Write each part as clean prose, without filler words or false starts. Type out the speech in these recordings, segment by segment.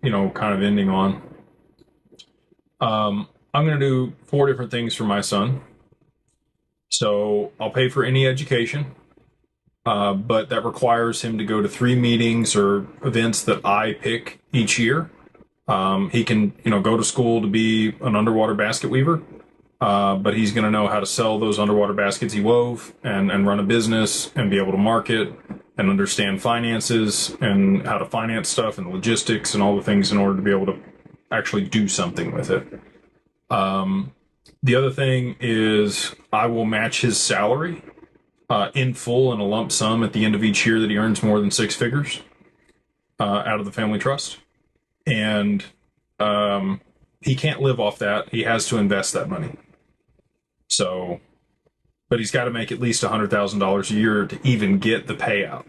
kind of ending on. I'm going to do four different things for my son. So I'll pay for any education, but that requires him to go to three meetings or events that I pick each year. He can, go to school to be an underwater basket weaver, but he's going to know how to sell those underwater baskets he wove and run a business and be able to market and understand finances and how to finance stuff and logistics and all the things in order to be able to actually do something with it. The other thing is I will match his salary in full in a lump sum at the end of each year that he earns more than six figures out of the family trust. And he can't live off that. He has to invest that money. So, but he's got to make at least $100,000 a year to even get the payout.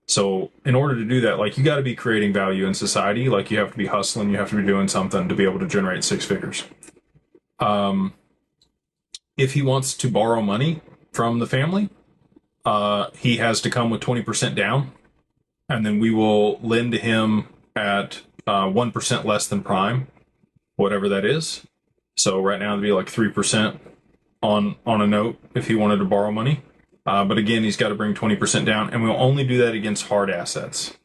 So, in order to do that, like you got to be creating value in society. Like you have to be hustling. You have to be doing something to be able to generate six figures. If he wants to borrow money from the family, he has to come with 20% down, and then we will lend to him at 1% less than prime, whatever that is. So right now it'd be like 3% on a note if he wanted to borrow money. But again, he's got to bring 20% down, and we'll only do that against hard assets.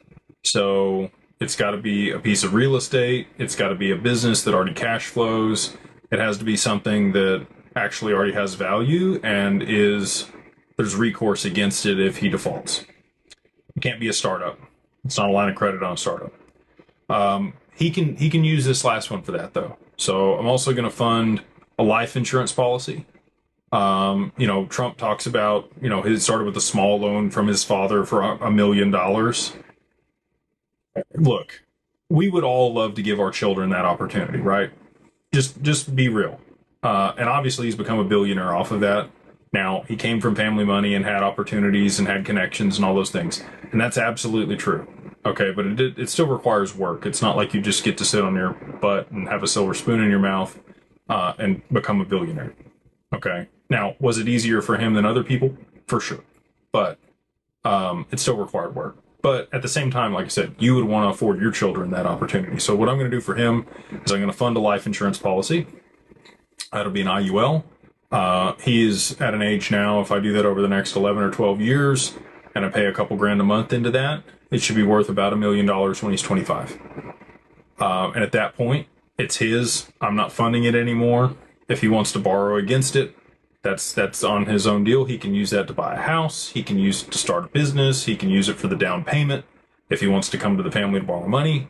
So it's got to be a piece of real estate. It's got to be a business that already cash flows. It has to be something that actually already has value and there's recourse against it if he defaults. It can't be a startup. It's not a line of credit on a startup. He can use this last one for that though. So I'm also going to fund a life insurance policy. Trump talks about, he started with a small loan from his father for $1 million. Look, we would all love to give our children that opportunity, right? Just be real. And obviously he's become a billionaire off of that. Now, he came from family money and had opportunities and had connections and all those things. And that's absolutely true. Okay, but it still requires work. It's not like you just get to sit on your butt and have a silver spoon in your mouth and become a billionaire. Okay. Now, was it easier for him than other people? For sure. But it still required work. But at the same time, like I said, you would want to afford your children that opportunity. So what I'm going to do for him is I'm going to fund a life insurance policy. That'll be an IUL. He is at an age now, if I do that over the next 11 or 12 years, and I pay a couple grand a month into that, it should be worth about $1 million when he's 25. And at that point, it's his. I'm not funding it anymore. If he wants to borrow against it, that's on his own deal. He can use that to buy a house. He can use it to start a business. He can use it for the down payment. If he wants to come to the family to borrow money,